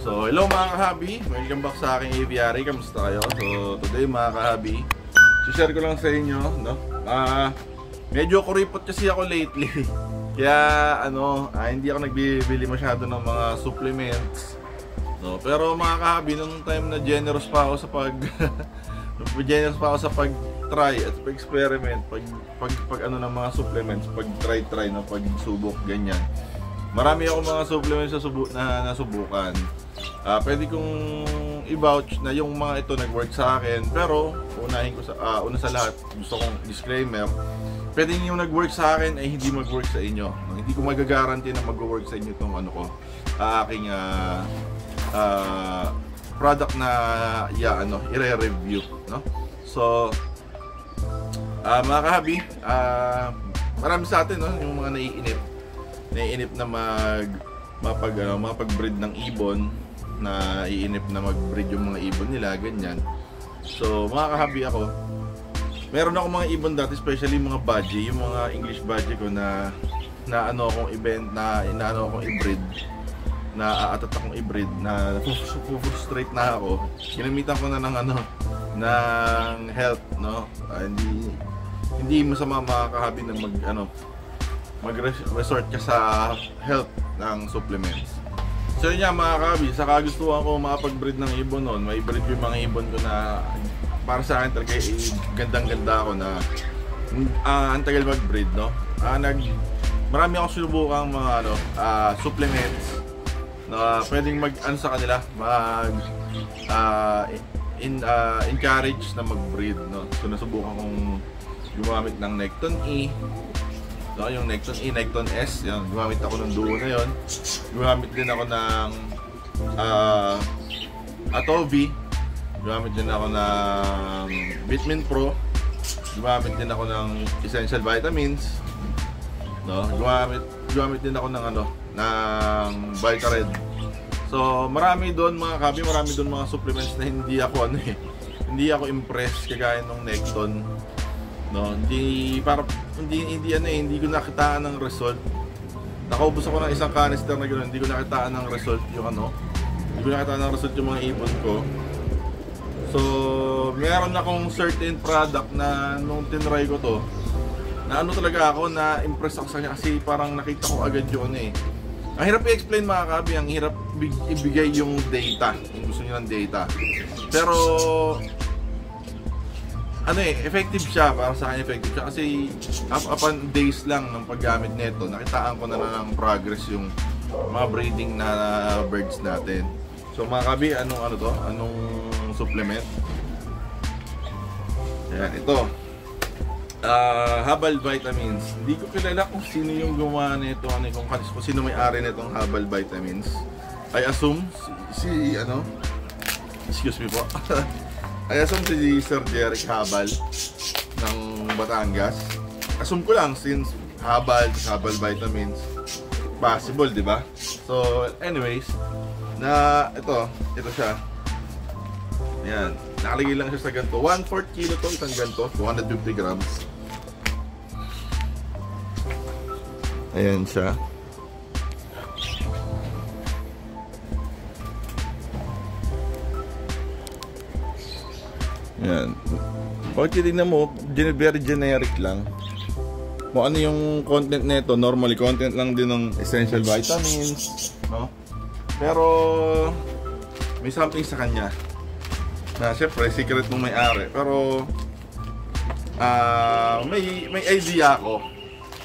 So, hello mga kahabi, welcome back sa aking aviary. Kamusta kayo? So, today mga kahabi, share ko lang sa inyo, no? Medyo kuripot kasi ako lately. Kaya hindi ako nagbibili masyado ng mga supplements, no? Pero mga kahabi, nung time na generous pa ako sa pag-try at pag-experiment, pag ng mga supplements, pag-try na pag-subok ganyan. Marami ako mga supplements na nasubukan. Pwede kong i-vouch na yung mga ito nag-work sa akin, pero una sa lahat, gusto kong disclaimer, pwede yung nag-work sa akin ay hindi mag-work sa inyo. Hindi ko mag-guarantee na mag-work sa inyo itong aking product na i-review, no? So, mga kahabi, marami sa atin, no, yung mga naiinip na mapag-breed ng ibon, na iinip na mag-breed yung mga ibon nila, ganyan. So, mga kahabi, meron ako mga ibon dati, especially mga budgie, yung mga English budgie ko na akong event, na akong i-breed, na aatat akong i-breed, na frustrate na ako. Ginamitan ko na ng health, no? Hindi masama mga kahabi na mag-resort ka sa health ng supplements. So yun nga mga kahabi, saka gustuhan ko makapag-breed ng ibon noon. May breed yung mga ibon ko na para sa akin talaga gandang-ganda ako na ang tagal mag-breed, no? Marami akong sinubukang mga supplements na pwedeng sa kanila, encourage na mag-breed, no? So nasubukan kong gumamit ng Necton E, no? Yung Necton E, Necton S, yan, gumamit ako ng duo na yon. Gumamit din ako ng Atovi, gumamit din ako ng Vitamin Pro, gumamit din ako ng Essential Vitamins, no? Gumamit din ako ng Vitared. So marami doon mga kabi, marami doon mga supplements na hindi ako impressed kagaya ng Necton, no? Hindi ko nakitaan ng result. Nakaubos ako ng isang canister na gano'n, hindi ko nakitaan ng result yung hindi ko nakitaan ng result yung mga ibon ko. So meron akong certain product na nung tinry ko to, na talaga ako, na impress ako sa kanya kasi parang nakita ko agad yun eh. Ang hirap i-explain mga kabi, ang hirap ibigay yung data, yung gusto nyo ng data. Pero effective siya, para sa akin effective siya kasi upon days lang ng paggamit nito, nakitaan ko na ng progress yung mga breeding na birds natin. So mga kabi, anong supplement? Ayan, ito. Habal Vitamins. Hindi ko kilala kung sino yung gumawa nito, kung sino may-ari nitong Habal Vitamins. I assume excuse me po. I assume si Sir Jeric Habal ng Batangas. Assume ko lang, since Habal Vitamins, possible, di ba? So anyways, ito siya. Ayan, nakalagay lang siya sa ganito. 1/4 kilo to, isang ganito, 250 grams. Ayan siya. Ayan. Pag titignan mo, very generic lang. Kung ano yung content nito, normally content lang din ng essential vitamins, no? Pero may something sa kanya na syempre secret ng may-ari, pero may idea ako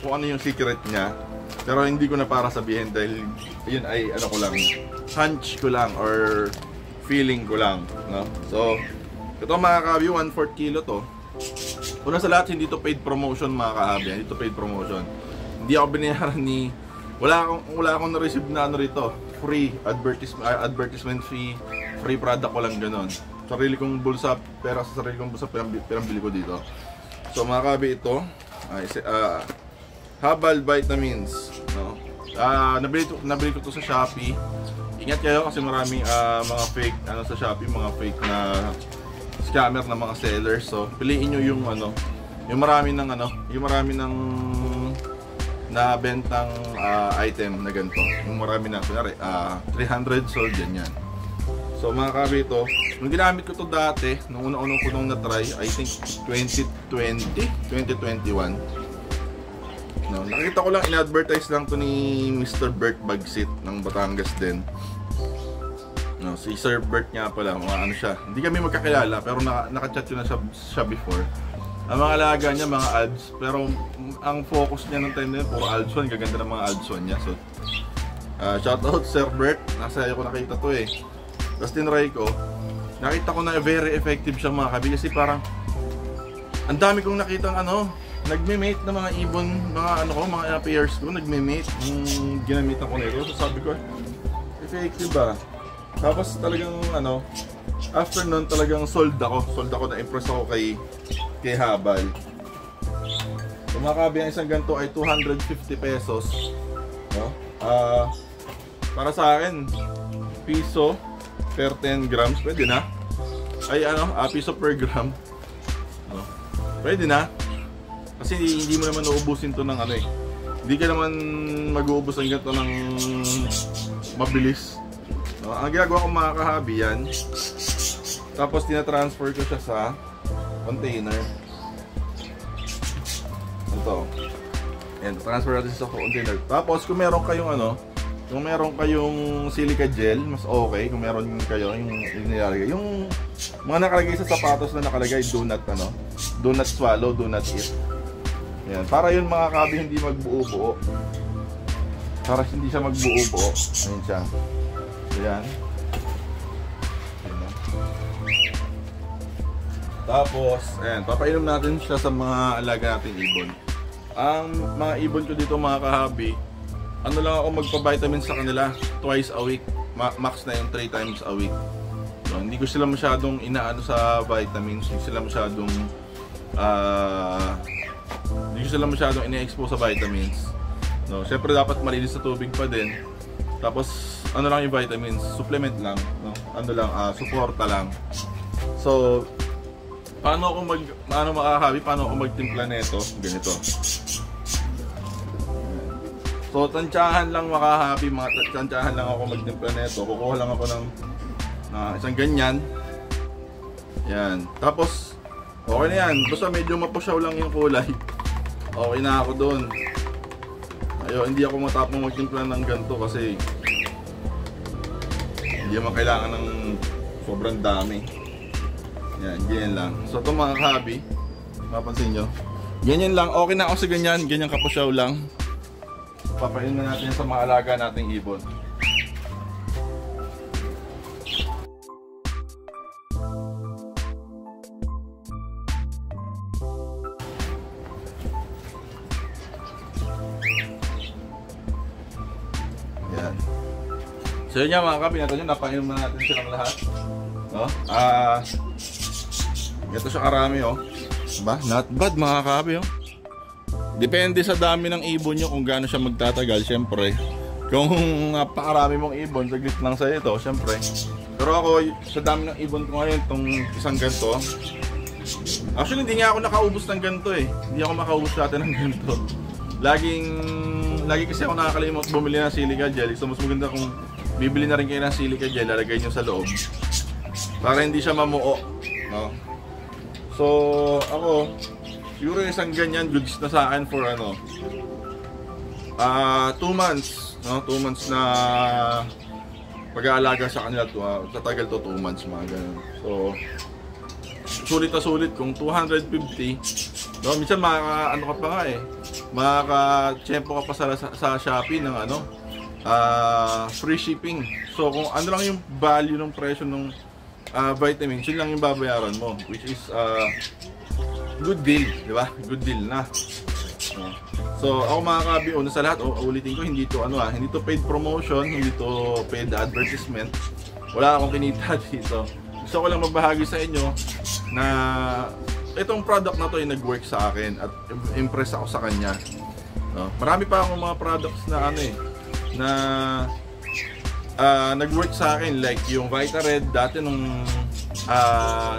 kung ano yung secret niya, pero hindi ko na para sabihin dahil yun ay ko lang, hunch ko lang or feeling ko lang, no? So ito mga kahabi, 1/4 kilo to. Una sa lahat, hindi to paid promotion mga kahabi, hindi to paid promotion. Hindi ako binayaran wala akong na-receive na rito, free advertisement fee, free product ko lang gano'n. Sarili kong bulsa, pera sa sarili kong bulsa, pinambili ko dito. So mga kahabi, ito Habal Vitamins, no? Nabili ko to sa Shopee. Ingat kayo kasi maraming mga fake sa Shopee, mga fake na scammer na mga sellers. So piliin niyo yung marami ng nabentang item na ganito. Yung marami na, kunwari 300 sold, yan. So mga kabi, ito, nung ginamit ko to dati, nung una-una ko nung na-try, I think 2021. No, nakita ko lang, in-advertise lang to ni Mr. Bert Bagsit ng Batangas din. No, si Sir Bert nga pala, mga ano siya. Hindi kami magkakilala, pero naka-chat ko na siya before. Ang mga alaga niya, mga ads, pero ang focus niya ng time na yun, puro ads one, gaganda ng mga ads one niya. So, shoutout Sir Bert, nasa iyo ko nakita to eh. Tapos tinry ko, nakita ko na very effective siya mga kabi, kasi parang ang dami kong nakitang ano, nagme-mate ng mga ibon, mga pairs ko, nagme-mate yung ginamitan ko nito. So sabi ko, effective ba? Tapos talagang ano, after nun talagang sold ako, na-impress ako kay Habal. So mga kabi, ang isang ganito ay 250 pesos. No? Para sa akin, piso per 10 grams, pwede na. Ay ano, piso per gram. No? Pwede na. Kasi hindi mo naman uubusin to ng ano eh. Hindi ka naman mag-uubos ng ganito ng mabilis. No? Ang ginagawa ko mga kahabi yan. Tapos tinatransfer ko siya sa container. Ito. Yan, transfer natin sa container. Tapos kung meron kayong ano, kung meron kayong silica gel, mas okay. Kung meron kayo yung nilalagay, yung mga nakalagay sa sapatos na nakalagay do not swallow, do not eat. Yan, para yun mga kabi hindi magbuo-buo. Para hindi siya magbuo-buo. Ayun siya. Ayan. Ayan. Tapos, ayan, papainom natin siya sa mga alaga nating ibon. Ang mga ibon ko dito mga kahabi, ano lang ako magpa-vitamins sa kanila twice a week. Max na yung 3 times a week. So, hindi ko sila masyadong inaano sa vitamins, hindi ko sila masyadong ine-expose sa vitamins. No, syempre dapat malinis sa tubig pa din. Tapos ano lang yung vitamins, supplement lang, no? Ano lang, suporta lang. So paano ako magtimpla nito? Ganito. So tansyahan lang makahabi, tansyahan lang ako magtimpla nito. Kukuha lang ako ng isang ganyan. Yan. Tapos okay na yan. Basta medyo mapusyaw lang yung kulay. Okay na ako doon. Hindi ako matapang magtimpla ng ganito kasi hindi naman kailangan ng sobrang dami. Yan, ganyan lang. So ito mga kahabi, mapansin nyo, ganyan lang, okay na ako sa ganyan. Ganyan kapusyaw lang. Papain na natin sa mga alaga nating ibon. Yan. So yun nga mga kabi, napainom na natin siya ng lahat. No? Ito siya karami oh. Diba? Not bad mga kabi oh. Depende sa dami ng ibon nyo kung gaano siya magtatagal, syempre. Kung napakarami mong ibon, saglit lang sa ito, syempre. Pero ako, sa dami ng ibon ko ngayon, itong isang ganito. Actually, hindi nga ako nakaubos ng ganito eh. Hindi ako makaubos dati ng ganito. Lagi kasi ako nakakalimot bumili ng silica gel. So mas maganda kung bibili na rin kayo ng silica gel, lalagay nyo sa loob. Para hindi siya mamuo. No? So, ako, siguro isang ganyan goods na sa akin for 2 months, no? 2 months na pag-aalaga sa kanila. Tatagal to 2 months mga ganun. So sulit na sulit kung 250, no? Minsan ano ka pa nga eh, makaka-tsempo ka pa sa Shopee ng free shipping. So kung ano lang yung value ng presyo ng vitamins, yun lang yung babayaran mo, which is good deal, di ba? Good deal na. So ako mga kabi, una sa lahat, ulitin ko, hindi to hindi to paid promotion, hindi to paid advertisement. Wala akong kinita dito. Gusto ko lang magbahagi sa inyo na itong product na to ay nag-work sa akin at impress ako sa kanya. No? Marami pa akong mga products na nag-work sa akin, like yung Vitared. Dati nung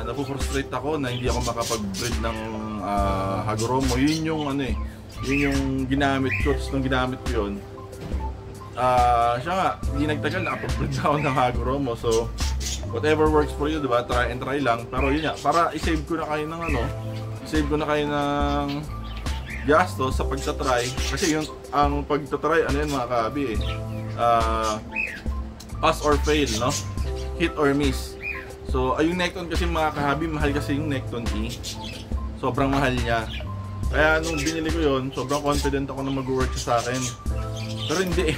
napufrustrate ako na hindi ako makapag-breed ng Hagoromo, yun yung yun yung ginamit ko. Nung ginamit ko yun, siya nga, hindi nagtagal, nakapag-breed ako ng Hagoromo. So whatever works for you, diba? Try and try lang. Pero yun nga, para i-save ko na kayo ng i-save ko na kayo ng gastos sa pagtatry. Kasi yung ang pagtatry, ano yun mga kahabi eh, pass or fail, no? Hit or miss. So, yung Nekton kasi mga kahabi, mahal kasi yung Nekton E. Sobrang mahal niya. Kaya nung binili ko yun, sobrang confident ako na mag-work siya sa akin. Pero hindi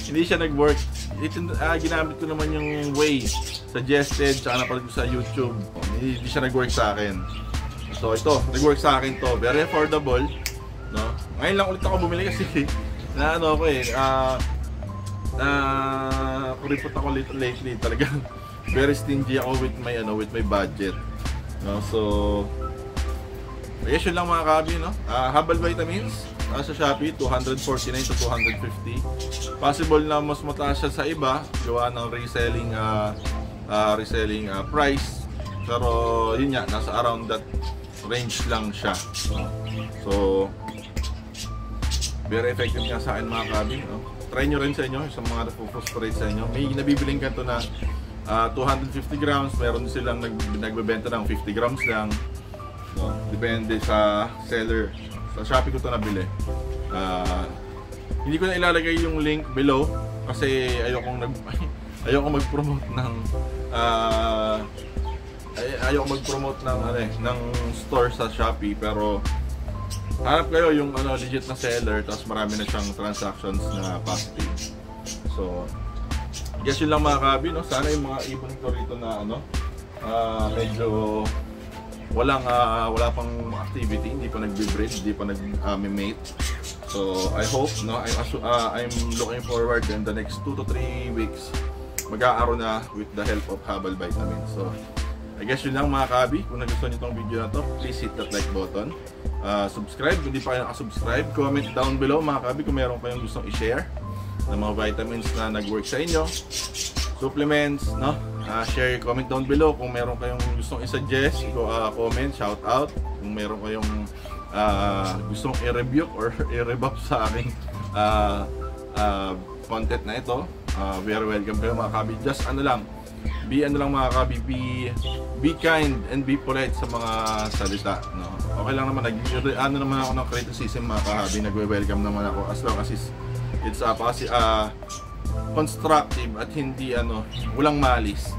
hindi siya nag-work. Ginamit ko naman yung way suggested, tsaka napanood ko sa YouTube. Hindi siya nag-work sa akin. So ito, nag-work sa akin to. Very affordable, no? Ngayon lang ulit ako bumili kasi na ano ako eh, kuripot ako lately talaga. Very stingy ako with my budget, no? So yes, yun lang mga kabi, no? Habal Vitamins sa Shopee, 249 to 250. Possible na mas mataas siya sa iba, gawa ng reselling price. Pero yun nga, nasa around that range lang siya. So very effective nga sa akin mga kabi, no? Try nyo rin sa inyo, sa mga nagpo-frustrate sa inyo. May nabibiling kanto na 250 grams, meron silang nagbebenta ng 50 grams lang. No, depende sa seller. Sa Shopee ko ito nabili. Hindi ko na ilalagay yung link below kasi ayokong mag-promote ng ng store sa Shopee, pero hanap kayo yung legit na seller tapos marami na siyang transactions na positive. So guess yun lang mga kabi, no? Sana yung mga ibon ko rito na medyo wala pang activity, hindi pa nagbe-breed, hindi pa nag-mate. So I hope, no, I'm looking forward in the next 2 to 3 weeks mag-aaro na with the help of Habal Vitamins. So I guess yun lang mga kabi. Kung nagustuhan niyo tong video na to, please hit that like button. Subscribe kung hindi pa kayo nakasubscribe. Comment down below mga kabi kung meron kayong gustong i-share ng mga vitamins na nag-work sa inyo, supplements, no? Share, comment down below kung meron kayong gustong i-suggest, comment, shout out kung meron kayong gustong i-review or i-rebuff sa aking content na ito. Very welcome kayo mga kabi. Just be mga kabi, be kind and be polite sa mga salita, no? Okay lang naman, naman ako ng criticism mga kabi, nagwe-welcome naman ako as long as it's constructive at hindi walang malis.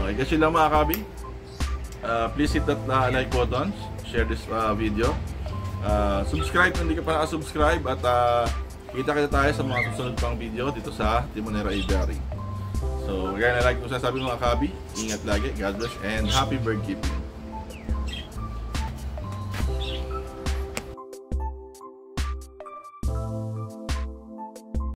Okay, kasi lang mga kabi. Please hit that like button, share this video, subscribe kung hindi ka pa nakasubscribe, at kita tayo sa mga susunod pang video dito sa Timonera Aviary. So, kaya na like ko sasabi mga kabi, ingat lagi, God bless, and happy bird keeping.